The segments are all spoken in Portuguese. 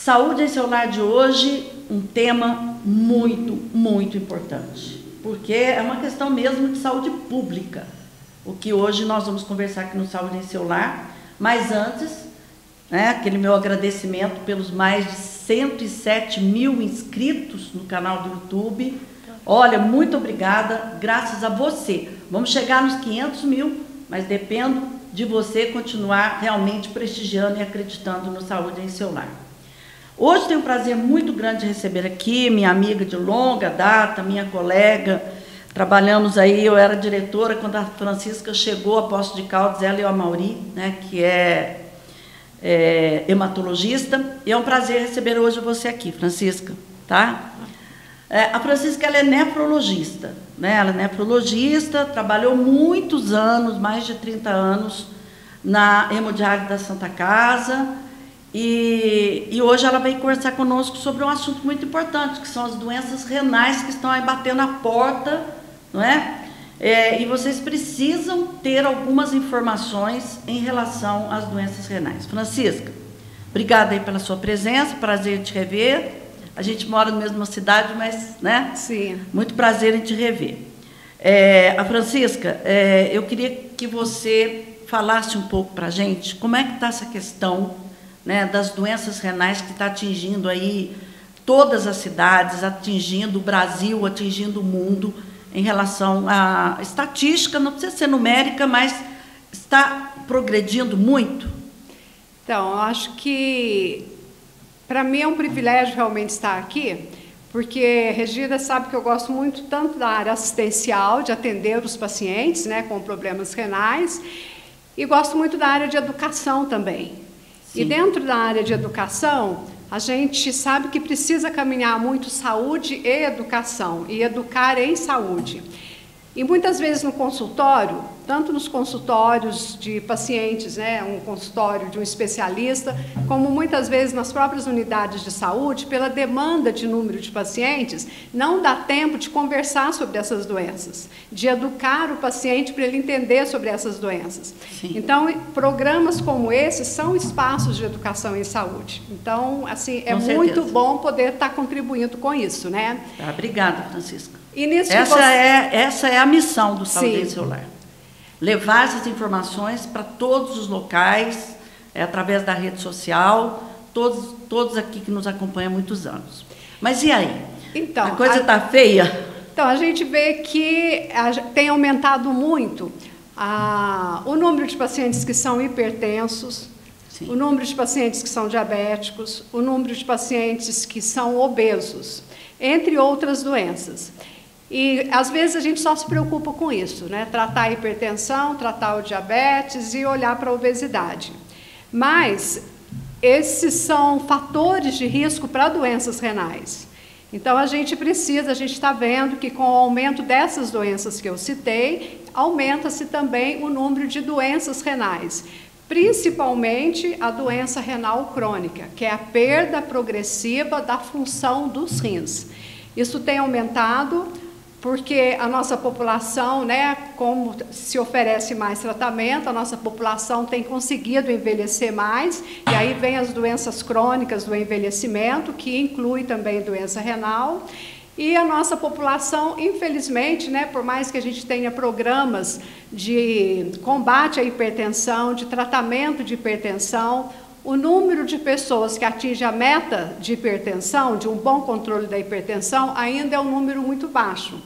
Saúde em seu lar de hoje, um tema muito importante, porque é uma questão mesmo de saúde pública, o que hoje nós vamos conversar aqui no Saúde em seu lar, mas antes, né, aquele meu agradecimento pelos mais de 107 mil inscritos no canal do YouTube. Olha, muito obrigada, graças a você. Vamos chegar nos 500 mil, mas dependo de você continuar realmente prestigiando e acreditando no Saúde em seu lar. Hoje tenho um prazer muito grande de receber aqui minha amiga de longa data, minha colega. Trabalhamos aí, eu era diretora quando a Francisca chegou a Poços de Caldas, ela e o Amauri, né, que é hematologista. E é um prazer receber hoje você aqui, Francisca, tá? A Francisca, ela é nefrologista, né? Ela é nefrologista, trabalhou muitos anos, mais de 30 anos, na Hemodiálise da Santa Casa, e hoje ela vai conversar conosco sobre um assunto muito importante, que são as doenças renais que estão aí batendo a porta, não é? E vocês precisam ter algumas informações em relação às doenças renais. Francisca, obrigada aí pela sua presença, prazer em te rever. A gente mora na mesma cidade, mas, né? Sim. Muito prazer em te rever. A Francisca, eu queria que você falasse um pouco para a gente como é que está essa questão, né, das doenças renais que está atingindo aí todas as cidades, atingindo o Brasil, atingindo o mundo, em relação à estatística, não precisa ser numérica, mas está progredindo muito? Então, eu acho que, para mim, é um privilégio realmente estar aqui, porque Regina sabe que eu gosto muito tanto da área assistencial, de atender os pacientes, né, com problemas renais, e gosto muito da área de educação também. Sim. E dentro da área de educação, a gente sabe que precisa caminhar muito saúde e educação, e educar em saúde. E muitas vezes no consultório, tanto nos consultórios de pacientes, né, um consultório de um especialista, como muitas vezes nas próprias unidades de saúde, pela demanda de número de pacientes, não dá tempo de conversar sobre essas doenças, de educar o paciente para ele entender sobre essas doenças. Sim. Então, programas como esse são espaços de educação em saúde. Então, assim, é muito bom poder estar contribuindo com isso, né? Tá, obrigada, Francisca. E nisso essa é a missão do Saúde em seu lar. Levar essas informações para todos os locais, através da rede social, todos aqui que nos acompanham há muitos anos. Mas e aí? Então, a coisa está feia? Então, a gente vê que tem aumentado muito o número de pacientes que são hipertensos, sim, o número de pacientes que são diabéticos, o número de pacientes que são obesos, entre outras doenças. E, às vezes, a gente só se preocupa com isso, né? Tratar a hipertensão, tratar o diabetes e olhar para a obesidade. Mas esses são fatores de risco para doenças renais. Então, a gente está vendo que com o aumento dessas doenças que eu citei, aumenta-se também o número de doenças renais, principalmente a doença renal crônica, que é a perda progressiva da função dos rins. Isso tem aumentado porque a nossa população, né, como se oferece mais tratamento, a nossa população tem conseguido envelhecer mais, e aí vem as doenças crônicas do envelhecimento, que inclui também doença renal. E a nossa população, infelizmente, né, por mais que a gente tenha programas de combate à hipertensão, de tratamento de hipertensão, o número de pessoas que atinge a meta de hipertensão, de um bom controle da hipertensão, ainda é um número muito baixo.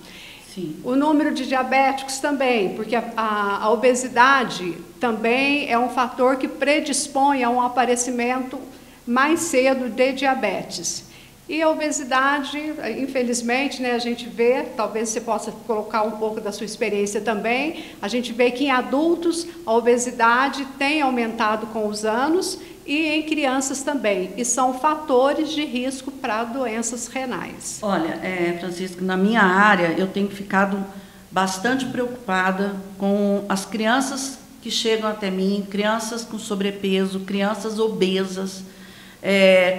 Sim. O número de diabéticos também, porque a obesidade também é um fator que predispõe a um aparecimento mais cedo de diabetes. E a obesidade, infelizmente, né, a gente vê, talvez você possa colocar um pouco da sua experiência também, a gente vê que em adultos a obesidade tem aumentado com os anos e em crianças também, e são fatores de risco para doenças renais. Olha, Francisca, na minha área eu tenho ficado bastante preocupada com as crianças que chegam até mim, crianças com sobrepeso, crianças obesas,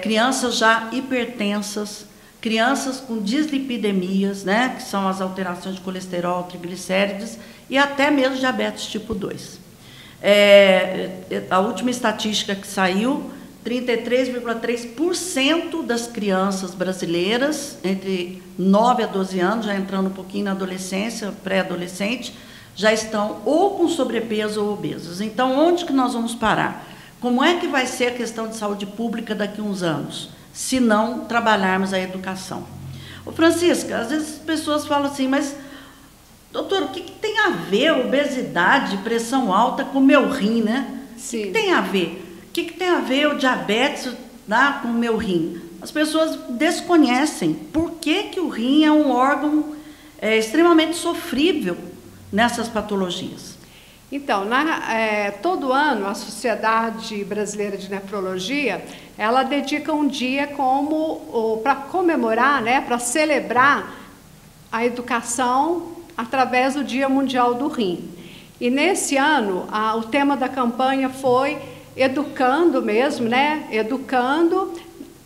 crianças já hipertensas, crianças com dislipidemias, né, que são as alterações de colesterol, triglicérides, e até mesmo diabetes tipo 2. A última estatística que saiu 33,3% das crianças brasileiras, entre 9 a 12 anos, já entrando um pouquinho na adolescência, pré-adolescente, já estão ou com sobrepeso ou obesos. Então, onde que nós vamos parar? Como é que vai ser a questão de saúde pública daqui a uns anos, se não trabalharmos a educação? Ô, Francisca, às vezes as pessoas falam assim, mas, doutor, o que tem a ver obesidade, pressão alta com o meu rim, né? Sim. O que tem a ver? O que tem a ver o diabetes, né, com o meu rim? As pessoas desconhecem por que o rim é um órgão extremamente sofrível nessas patologias. Então, todo ano, a Sociedade Brasileira de Nefrologia, ela dedica um dia para comemorar, né, para celebrar a educação através do Dia Mundial do Rim. E nesse ano, o tema da campanha foi educando mesmo, né, educando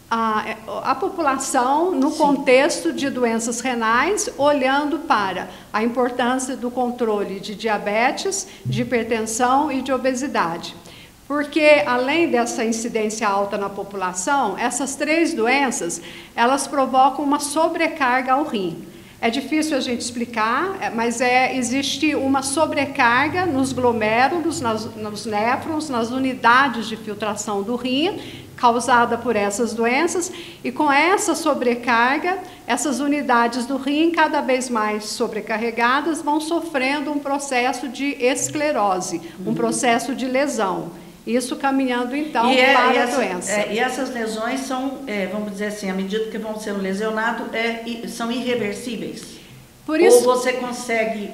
a população no contexto de doenças renais, olhando para a importância do controle de diabetes, de hipertensão e de obesidade. Porque, além dessa incidência alta na população, essas 3 doenças, elas provocam uma sobrecarga ao rim. É difícil a gente explicar, mas existe uma sobrecarga nos glomérulos, nos néfrons, nas unidades de filtração do rim, causada por essas doenças, e com essa sobrecarga, essas unidades do rim, cada vez mais sobrecarregadas, vão sofrendo um processo de esclerose, um processo de lesão. Isso caminhando, então, para a doença. E essas lesões são, vamos dizer assim, à medida que vão sendo lesionados, são irreversíveis? Por isso, ou você consegue,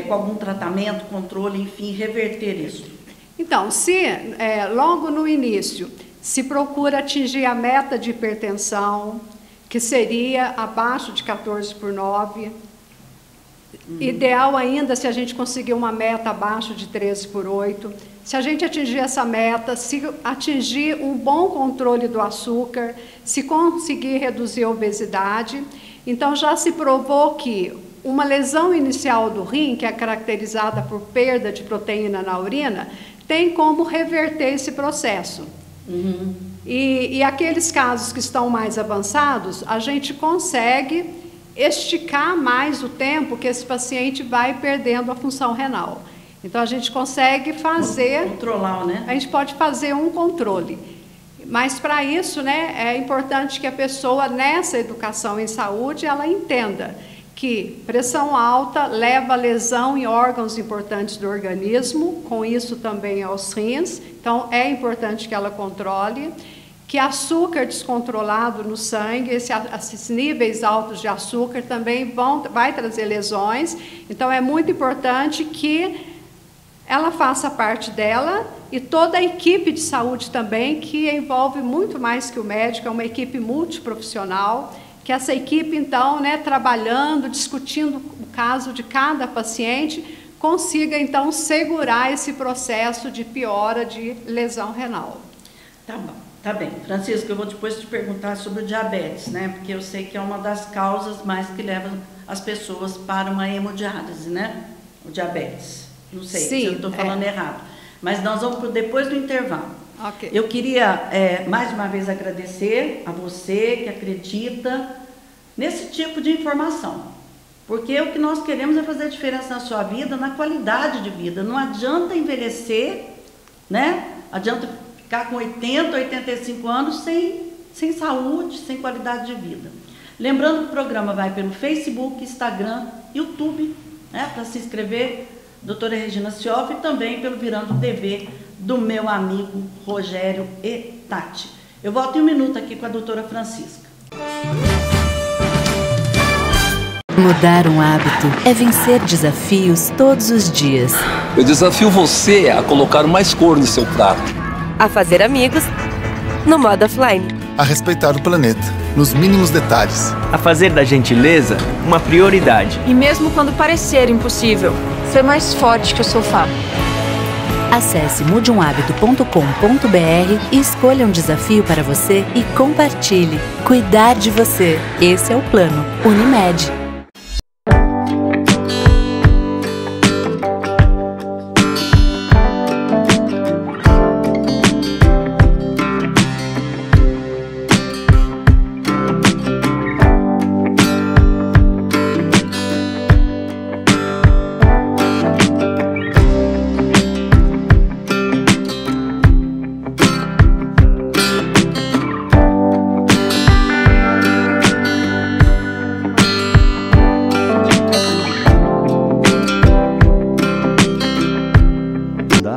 com algum tratamento, controle, enfim, reverter isso? Então, logo no início, se procura atingir a meta de hipertensão, que seria abaixo de 14/9, ideal ainda se a gente conseguir uma meta abaixo de 13/8. Se a gente atingir essa meta, se atingir um bom controle do açúcar, se conseguir reduzir a obesidade, então já se provou que uma lesão inicial do rim, que é caracterizada por perda de proteína na urina, tem como reverter esse processo. E aqueles casos que estão mais avançados, a gente consegue esticar mais o tempo que esse paciente vai perdendo a função renal. Então, a gente consegue controlar, né? A gente pode fazer um controle. Mas, para isso, né, é importante que a pessoa, nessa educação em saúde, ela entenda que pressão alta leva a lesão em órgãos importantes do organismo, com isso também aos rins. Então, é importante que ela controle. Que açúcar descontrolado no sangue, esses níveis altos de açúcar também vai trazer lesões. Então, é muito importante que ela faça parte dela e toda a equipe de saúde também, que envolve muito mais que o médico, é uma equipe multiprofissional, que essa equipe, então, né, trabalhando, discutindo o caso de cada paciente, consiga, então, segurar esse processo de piora de lesão renal. Tá bom. Tá bem, Francisco, eu vou depois te perguntar sobre o diabetes, né? Porque eu sei que é uma das causas mais que levam as pessoas para uma hemodiálise, né? O diabetes. Não sei se eu estou falando errado. Mas nós vamos depois do intervalo. Okay. Eu queria, mais uma vez, agradecer a você que acredita nesse tipo de informação. Porque o que nós queremos é fazer a diferença na sua vida, na qualidade de vida. Não adianta envelhecer, né? Adianta ficar com 80, 85 anos sem saúde, sem qualidade de vida. Lembrando que o programa vai pelo Facebook, Instagram, YouTube, né, para se inscrever, doutora Regina Sioff, e também pelo Virando TV do meu amigo Rogério e Tati. Eu volto em um minuto aqui com a doutora Francisca. Mudar um hábito é vencer desafios todos os dias. Eu desafio você a colocar mais cor no seu prato. A fazer amigos no modo offline. A respeitar o planeta, nos mínimos detalhes. A fazer da gentileza uma prioridade. E mesmo quando parecer impossível, ser mais forte que o sofá. Acesse mudeumhabito.com.br e escolha um desafio para você e compartilhe. Cuidar de você. Esse é o plano Unimed.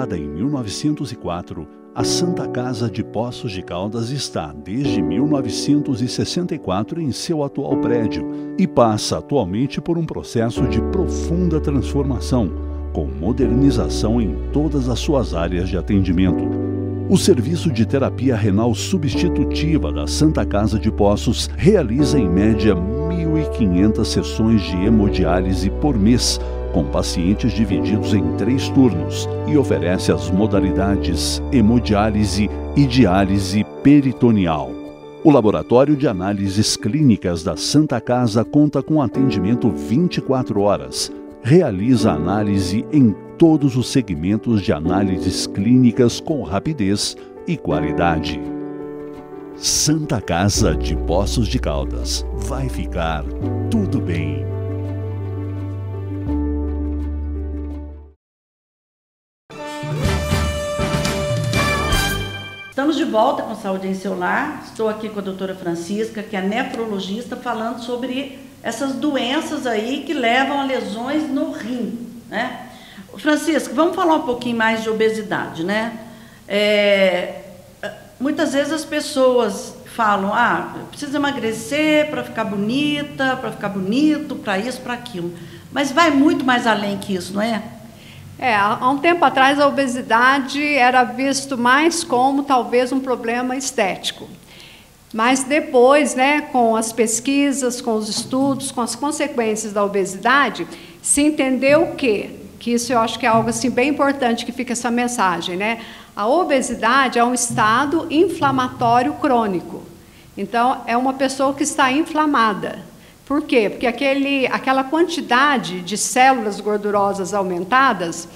Fundada em 1904, a Santa Casa de Poços de Caldas está, desde 1964, em seu atual prédio e passa atualmente por um processo de profunda transformação, com modernização em todas as suas áreas de atendimento. O serviço de terapia renal substitutiva da Santa Casa de Poços realiza em média 1.500 sessões de hemodiálise por mês, com pacientes divididos em 3 turnos, e oferece as modalidades hemodiálise e diálise peritoneal. O Laboratório de Análises Clínicas da Santa Casa conta com atendimento 24 horas. Realiza análise em todos os segmentos de análises clínicas com rapidez e qualidade. Santa Casa de Poços de Caldas. Vai ficar tudo bem. Estamos de volta com Saúde em Seu Lar. Estou aqui com a doutora Francisca, que é nefrologista, falando sobre essas doenças aí que levam a lesões no rim, né? Francisca, vamos falar um pouquinho mais de obesidade, né? Muitas vezes as pessoas falam, precisa emagrecer para ficar bonita, para ficar bonito, para isso, para aquilo. Mas vai muito mais além que isso, não é? Há um tempo atrás a obesidade era visto mais como talvez um problema estético. Mas depois, né, com as pesquisas, com os estudos, com as consequências da obesidade, se entendeu que isso eu acho que é algo assim bem importante que fica essa mensagem, né? A obesidade é um estado inflamatório crônico. Então, é uma pessoa que está inflamada. Por quê? Porque aquela quantidade de células gordurosas aumentadas,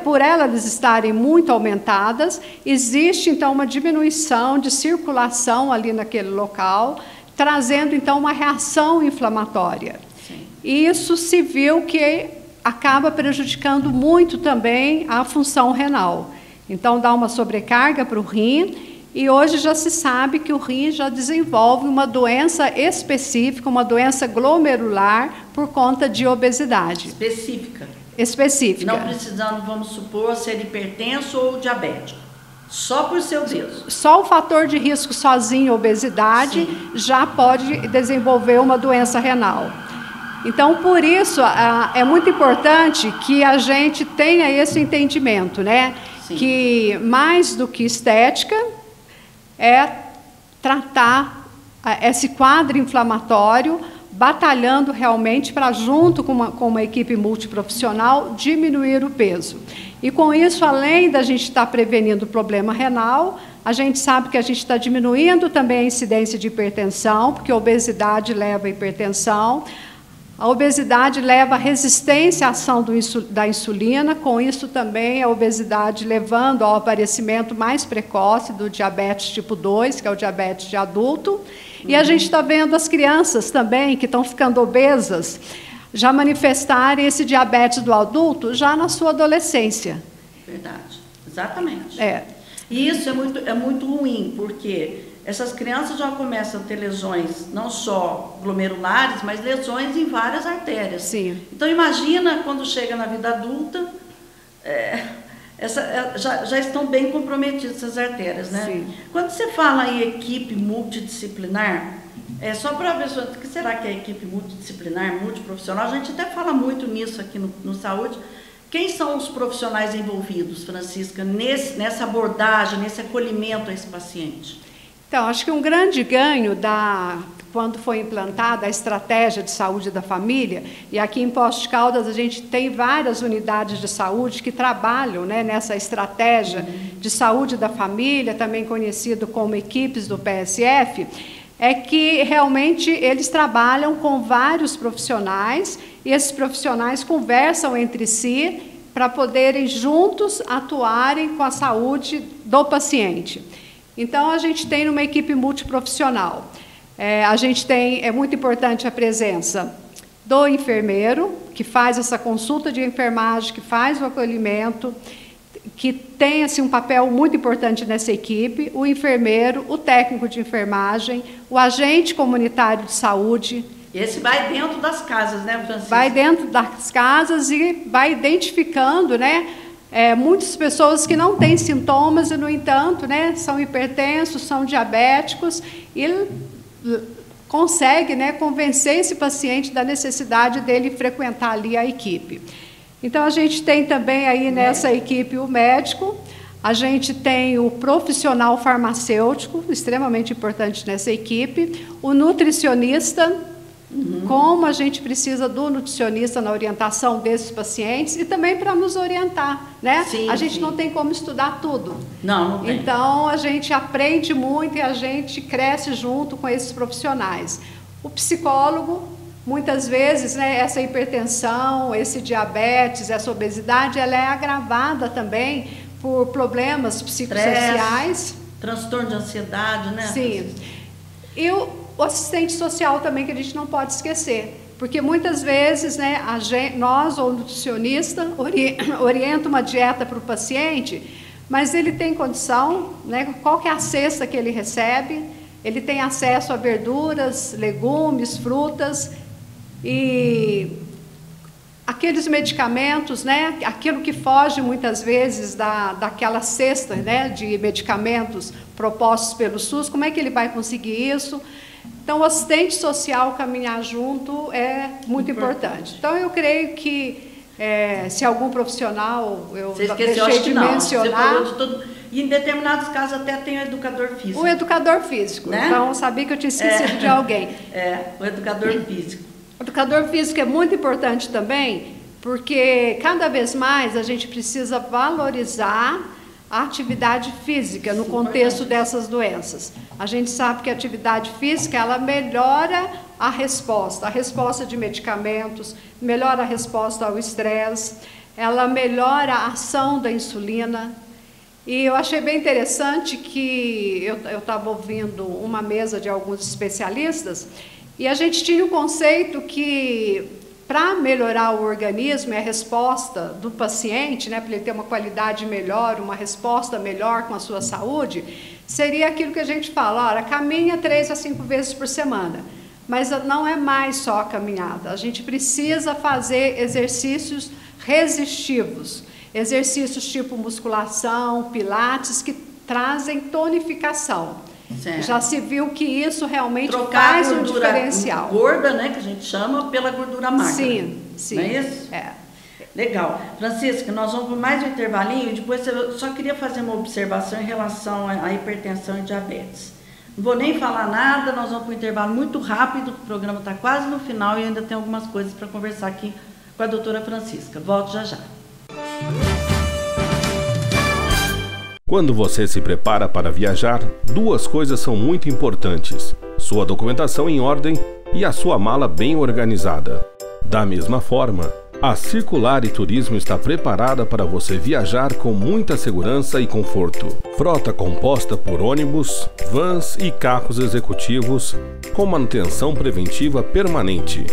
por elas estarem muito aumentadas, existe então uma diminuição de circulação ali naquele local, trazendo então uma reação inflamatória. Sim. E isso se viu que acaba prejudicando muito também a função renal. Então dá uma sobrecarga para o rim. E hoje já se sabe que o rim já desenvolve uma doença específica, uma doença glomerular por conta de obesidade. Específica. Não precisando, vamos supor, ser hipertenso ou diabético. Só por ser obeso. Só o fator de risco sozinho, obesidade, sim, já pode desenvolver uma doença renal. Então, por isso, é muito importante que a gente tenha esse entendimento, né? Sim. Que mais do que estética, é tratar esse quadro inflamatório, batalhando realmente para, junto com uma equipe multiprofissional, diminuir o peso. E com isso, além da gente estar prevenindo o problema renal, a gente sabe que a gente está diminuindo também a incidência de hipertensão, porque a obesidade leva à hipertensão. A obesidade leva à resistência à ação da insulina, com isso também a obesidade levando ao aparecimento mais precoce do diabetes tipo 2, que é o diabetes de adulto. E a gente está vendo as crianças também, que estão ficando obesas, já manifestarem esse diabetes do adulto já na sua adolescência. Verdade, exatamente. E isso é muito ruim, porque essas crianças já começam a ter lesões, não só glomerulares, mas lesões em várias artérias. Sim. Então, imagina quando chega na vida adulta, já estão bem comprometidas essas artérias, né? Sim. Quando você fala em equipe multidisciplinar, só para a pessoa, o que será que é equipe multidisciplinar, multiprofissional? A gente até fala muito nisso aqui no Saúde. Quem são os profissionais envolvidos, Francisca, nessa abordagem, nesse acolhimento a esse paciente? Então, acho que um grande ganho quando foi implantada a estratégia de saúde da família, e aqui em Poços de Caldas a gente tem várias unidades de saúde que trabalham, né, nessa estratégia de saúde da família, também conhecido como equipes do PSF, é que realmente eles trabalham com vários profissionais, e esses profissionais conversam entre si para poderem juntos atuarem com a saúde do paciente. Então, a gente tem uma equipe multiprofissional. É muito importante a presença do enfermeiro, que faz essa consulta de enfermagem, que faz o acolhimento, que tem assim, um papel muito importante nessa equipe, o enfermeiro, o técnico de enfermagem, o agente comunitário de saúde, Esse vai dentro das casas, né, Francisca? Vai dentro das casas e vai identificando, né, muitas pessoas que não têm sintomas e, no entanto, né, são hipertensos, são diabéticos, e consegue, né, convencer esse paciente da necessidade dele frequentar ali a equipe. Então, a gente tem também aí nessa equipe o médico, a gente tem o profissional farmacêutico, extremamente importante nessa equipe, o nutricionista, como a gente precisa do nutricionista na orientação desses pacientes e também para nos orientar, né? Sim, a gente sim. não tem como estudar tudo. Não tem. Então, a gente aprende muito e a gente cresce junto com esses profissionais. O psicólogo, muitas vezes, né, essa hipertensão, esse diabetes, essa obesidade, ela é agravada também por problemas psicossociais. Transtorno de ansiedade, né? Sim. E o assistente social também, que a gente não pode esquecer, porque muitas vezes, né, nós ou o nutricionista orienta uma dieta para o paciente, mas ele tem condição, né, qual que é a cesta que ele recebe, ele tem acesso a verduras, legumes, frutas e aqueles medicamentos, né, aquilo que foge muitas vezes daquela cesta, né, de medicamentos propostos pelo SUS, como é que ele vai conseguir isso? Então, o assistente social caminhar junto é muito importante. Então, eu creio que se algum profissional, eu deixei de mencionar... E em determinados casos até tem o educador físico. O educador físico, né? Então eu sabia que eu tinha esquecido de alguém. O educador físico. O educador físico é muito importante também, porque cada vez mais a gente precisa valorizar a atividade física no contexto dessas doenças. A gente sabe que a atividade física, ela melhora a resposta de medicamentos, melhora a resposta ao estresse, ela melhora a ação da insulina. E eu achei bem interessante que eu estava ouvindo uma mesa de alguns especialistas e a gente tinha o conceito que para melhorar o organismo e a resposta do paciente, né, para ele ter uma qualidade melhor, uma resposta melhor com a sua saúde, seria aquilo que a gente fala, olha, caminha 3 a 5 vezes por semana. Mas não é mais só a caminhada, a gente precisa fazer exercícios resistivos, exercícios tipo musculação, pilates, que trazem tonificação. Certo. Já se viu que isso realmente trocar faz um diferencial. Gorda, né, que a gente chama, pela gordura magra. Sim, sim. Não é isso? É. Legal. Francisca, nós vamos para mais um intervalinho, depois eu só queria fazer uma observação em relação à hipertensão e diabetes. Não vou nem falar nada, nós vamos para um intervalo muito rápido, o programa está quase no final e ainda tem algumas coisas para conversar aqui com a doutora Francisca. Volto já já. Quando você se prepara para viajar, 2 coisas são muito importantes: sua documentação em ordem e a sua mala bem organizada. Da mesma forma, a Circular e Turismo está preparada para você viajar com muita segurança e conforto. Frota composta por ônibus, vans e carros executivos com manutenção preventiva permanente.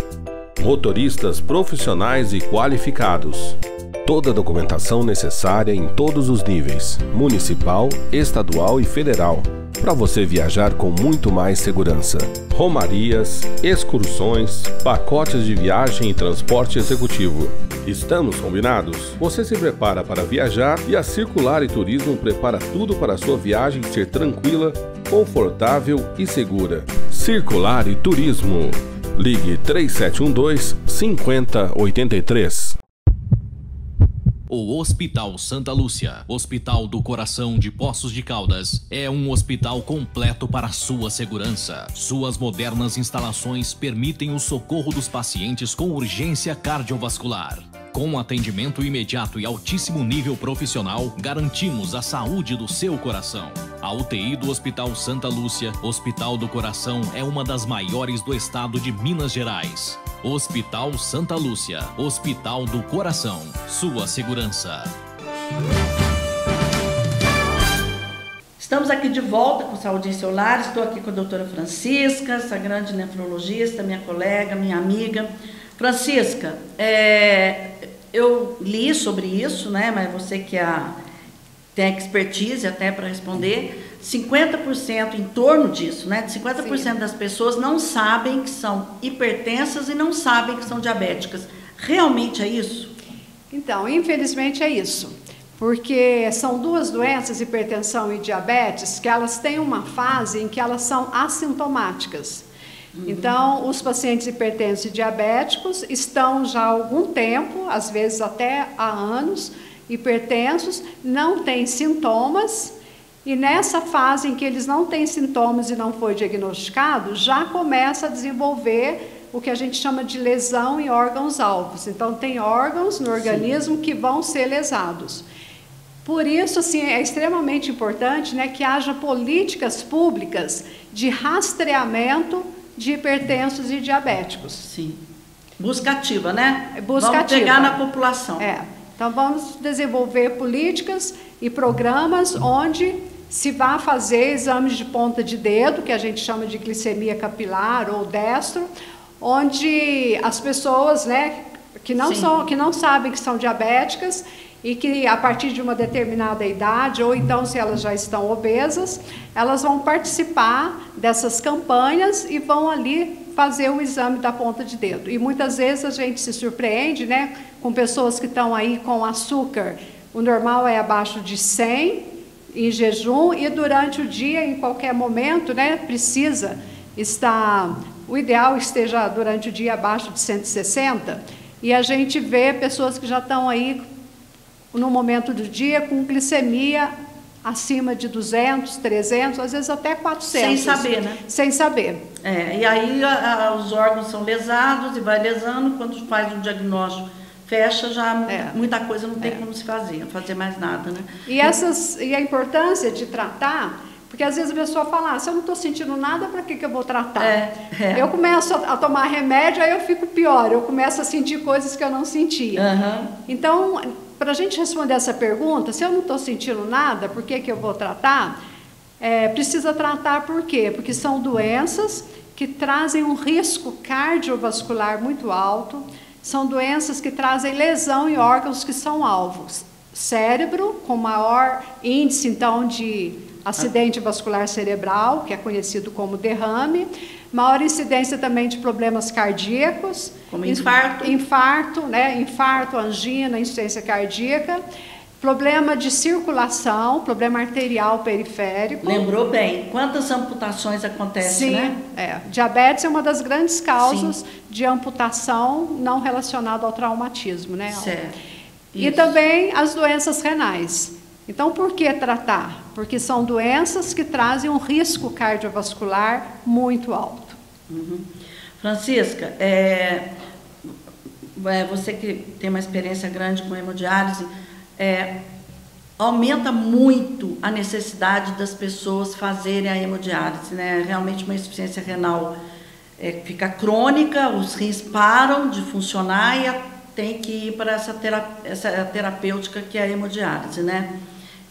Motoristas profissionais e qualificados. Toda a documentação necessária em todos os níveis, municipal, estadual e federal, para você viajar com muito mais segurança. Romarias, excursões, pacotes de viagem e transporte executivo. Estamos combinados? Você se prepara para viajar e a Circular e Turismo prepara tudo para a sua viagem ser tranquila, confortável e segura. Circular e Turismo. Ligue 3712-5083. O Hospital Santa Lúcia, Hospital do Coração de Poços de Caldas, é um hospital completo para a sua segurança. Suas modernas instalações permitem o socorro dos pacientes com urgência cardiovascular. Com atendimento imediato e altíssimo nível profissional, garantimos a saúde do seu coração. A UTI do Hospital Santa Lúcia, Hospital do Coração, é uma das maiores do estado de Minas Gerais. Hospital Santa Lúcia, Hospital do Coração, sua segurança. Estamos aqui de volta com Saúde em Seu Lar. Estou aqui com a doutora Francisca, essa grande nefrologista, minha colega, minha amiga. Francisca, eu li sobre isso, né? Mas você que tem expertise até para responder. 50%, em torno disso, né? 50% das pessoas não sabem que são hipertensas e não sabem que são diabéticas. Realmente é isso? Então, infelizmente é isso. Porque são duas doenças, hipertensão e diabetes, que elas têm uma fase em que elas são assintomáticas. Então, os pacientes hipertensos e diabéticos estão já há algum tempo, às vezes até há anos, hipertensos, não têm sintomas, e nessa fase em que eles não têm sintomas e não foi diagnosticado, já começa a desenvolver o que a gente chama de lesão em órgãos-alvos. Então, tem órgãos no organismo que vão ser lesados. Por isso, assim, é extremamente importante, né, que haja políticas públicas de rastreamento de hipertensos e diabéticos. Sim. Busca ativa, né? Busca vamos ativa. pegar na população. Então, vamos desenvolver políticas e programas onde se vai fazer exames de ponta de dedo, que a gente chama de glicemia capilar ou destro, onde as pessoas, né, que não sabem que são diabéticas e que a partir de uma determinada idade, ou então se elas já estão obesas, elas vão participar dessas campanhas e vão ali fazer o exame da ponta de dedo. E muitas vezes a gente se surpreende, né, com pessoas que estão aí com açúcar. O normal é abaixo de 100 em jejum e durante o dia, em qualquer momento, né, precisa estar... O ideal esteja durante o dia abaixo de 160, e a gente vê pessoas que já estão aí no momento do dia com glicemia acima de 200, 300, às vezes até 400. Sem saber, né? Sem saber. E aí os órgãos são lesados e vai lesando, quando faz o diagnóstico, fecha, já muita coisa não tem como se fazer mais nada, né? E a importância de tratar... Porque às vezes a pessoa fala, se eu não estou sentindo nada, para que eu vou tratar? Eu começo a tomar remédio, aí eu fico pior, eu começo a sentir coisas que eu não sentia. Então, para a gente responder essa pergunta, se eu não estou sentindo nada, por que eu vou tratar? Precisa tratar por quê? Porque são doenças que trazem um risco cardiovascular muito alto, são doenças que trazem lesão em órgãos que são alvos. Cérebro, com maior índice, então, de acidente vascular cerebral, que é conhecido como derrame, maior incidência também de problemas cardíacos, como infarto, né? Infarto, angina, insuficiência cardíaca, problema de circulação, problema arterial periférico. Lembrou bem, quantas amputações acontecem, né? Diabetes é uma das grandes causas de amputação não relacionada ao traumatismo, né? Certo. E também as doenças renais. Então, por que tratar? Porque são doenças que trazem um risco cardiovascular muito alto. Francisca, você que tem uma experiência grande com hemodiálise, aumenta muito a necessidade das pessoas fazerem a hemodiálise, né? Realmente uma insuficiência renal fica crônica, os rins param de funcionar e tem que ir para essa terapêutica que é a hemodiálise, né?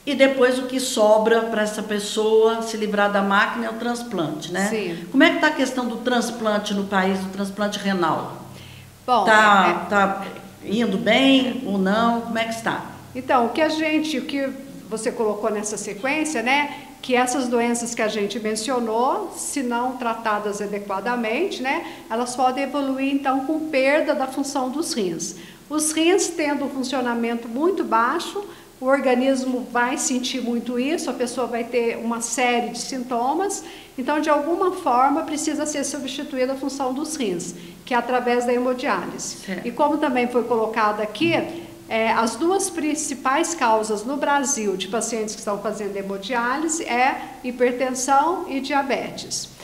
E depois o que sobra para essa pessoa se livrar da máquina é o transplante, né? Sim. Como é que está a questão do transplante no país, do transplante renal? Bom, tá indo bem ou não? Como é que está? Então, o que você colocou nessa sequência, né? Que essas doenças que a gente mencionou, se não tratadas adequadamente, né? Elas podem evoluir, então, com perda da função dos rins. Os rins tendo um funcionamento muito baixo, o organismo vai sentir muito isso, a pessoa vai ter uma série de sintomas, então, de alguma forma, precisa ser substituída a função dos rins, que é através da hemodiálise. E como também foi colocado aqui, as duas principais causas no Brasil de pacientes que estão fazendo hemodiálise é hipertensão e diabetes.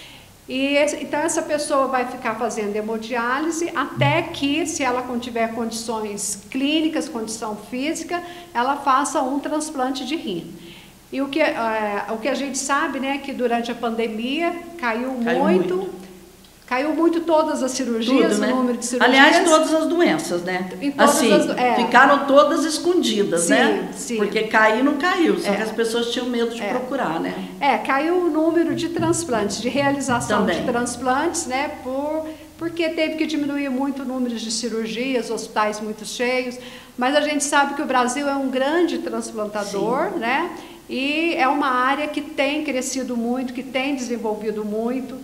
Então, essa pessoa vai ficar fazendo hemodiálise até que, se ela tiver condições clínicas, condição física, ela faça um transplante de rim. E o que a gente sabe, né, que durante a pandemia caiu muito todas as cirurgias, tudo, né? O número de cirurgias. Aliás, todas as doenças, né? Ficaram todas escondidas, né? Sim. Porque não caiu, só que as pessoas tinham medo de procurar, né? Caiu o número de transplantes, de realização de transplantes, né? Porque teve que diminuir muito o número de cirurgias, hospitais muito cheios, mas a gente sabe que o Brasil é um grande transplantador, né? e é uma área que tem crescido muito, que tem desenvolvido muito.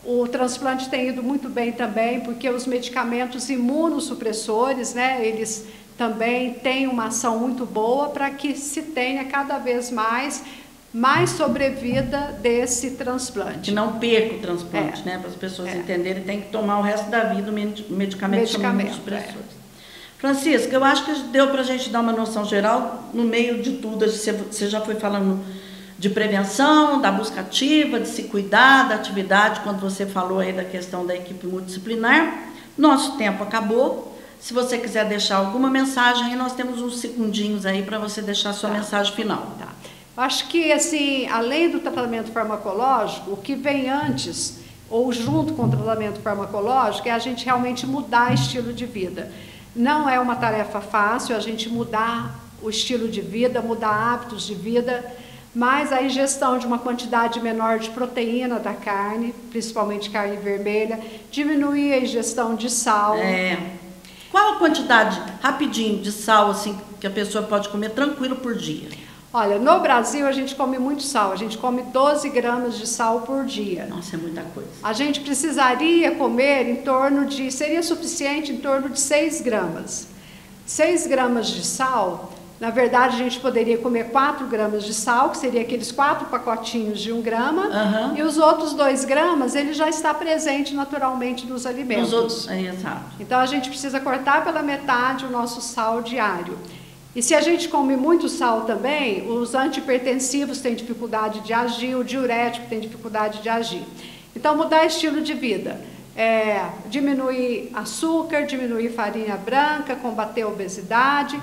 O transplante tem ido muito bem também, porque os medicamentos imunossupressores, né, eles também têm uma ação muito boa para que se tenha cada vez mais sobrevida desse transplante. Que não perca o transplante, né? Para as pessoas entenderem, tem que tomar o resto da vida o medicamento imunossupressores. Francisca, eu acho que deu para a gente dar uma noção geral, no meio de tudo, você já foi falando de prevenção, da busca ativa, de se cuidar, da atividade, quando você falou aí da questão da equipe multidisciplinar. Nosso tempo acabou. Se você quiser deixar alguma mensagem, nós temos uns segundinhos aí para você deixar a sua mensagem final. Tá. Acho que, assim, além do tratamento farmacológico, o que vem antes, ou junto com o tratamento farmacológico, é a gente realmente mudar estilo de vida. Não é uma tarefa fácil a gente mudar o estilo de vida, mudar hábitos de vida, mas a ingestão de uma quantidade menor de proteína da carne, principalmente carne vermelha, diminuir a ingestão de sal. Qual a quantidade, rapidinho, de sal assim, que a pessoa pode comer tranquilo por dia? Olha, no Brasil a gente come muito sal, a gente come 12 gramas de sal por dia. Nossa, é muita coisa. A gente precisaria comer em torno de, seria suficiente em torno de 6 gramas. 6 gramas de sal, na verdade a gente poderia comer 4 gramas de sal, que seria aqueles 4 pacotinhos de 1 grama, e os outros 2 gramas, ele já está presente naturalmente nos alimentos. Nos outros, exato. Então a gente precisa cortar pela metade o nosso sal diário. E se a gente come muito sal também, os antihipertensivos têm dificuldade de agir, o diurético tem dificuldade de agir. Então, mudar estilo de vida. Diminuir açúcar, diminuir farinha branca, combater a obesidade,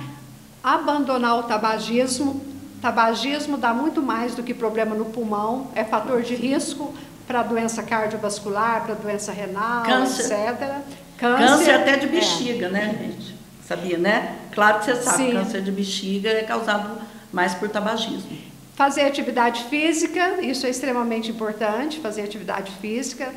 abandonar o tabagismo. Tabagismo dá muito mais do que problema no pulmão, é fator de risco para doença cardiovascular, para doença renal, etc. Câncer até de bexiga, né, gente? Sabia, né? Claro que você sabe, câncer de bexiga é causado mais por tabagismo. Fazer atividade física, isso é extremamente importante, fazer atividade física.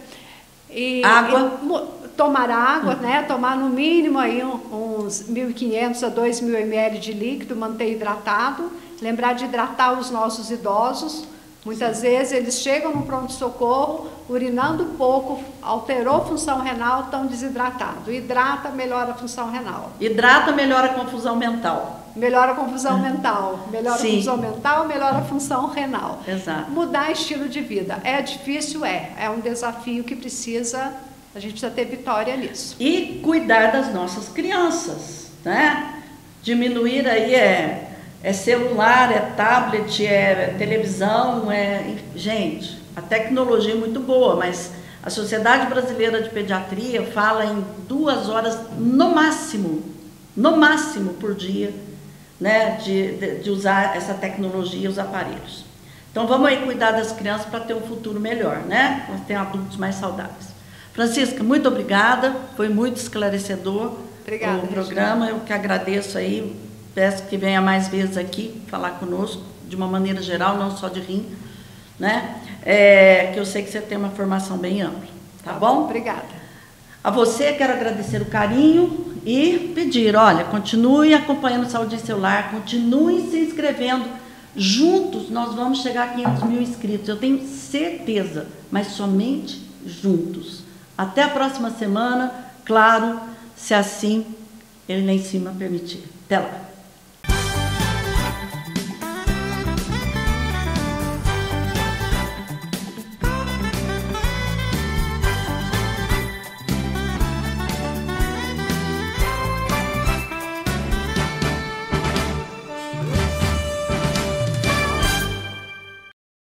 Água. Tomar água, né? Tomar no mínimo aí uns 1.500 a 2.000 ml de líquido, manter hidratado. Lembrar de hidratar os nossos idosos. Muitas vezes eles chegam no pronto-socorro, urinando pouco, alterou a função renal, estão desidratados. Hidrata, melhora a função renal. Hidrata, melhora a confusão mental. Melhora a confusão mental. Melhora a confusão mental, melhora a função renal. Exato. Mudar estilo de vida. É difícil? É um desafio que a gente precisa ter vitória nisso. E cuidar das nossas crianças, né? Diminuir aí é celular, é tablet, é televisão, gente, a tecnologia é muito boa, mas a Sociedade Brasileira de Pediatria fala em 2 horas no máximo por dia, né, de usar essa tecnologia, os aparelhos. Então vamos aí cuidar das crianças para ter um futuro melhor, né? Nós temos adultos mais saudáveis. Francisca, muito obrigada, foi muito esclarecedor o programa, eu que agradeço aí. Peço que venha mais vezes aqui falar conosco, de uma maneira geral, não só de rim, né? Que eu sei que você tem uma formação bem ampla, tá bom? Obrigada. A você quero agradecer o carinho e pedir, olha, continue acompanhando Saúde em Seu Lar, continue se inscrevendo. Juntos nós vamos chegar a 500 mil inscritos, eu tenho certeza, mas somente juntos. Até a próxima semana, claro, se assim ele lá em cima permitir. Até lá.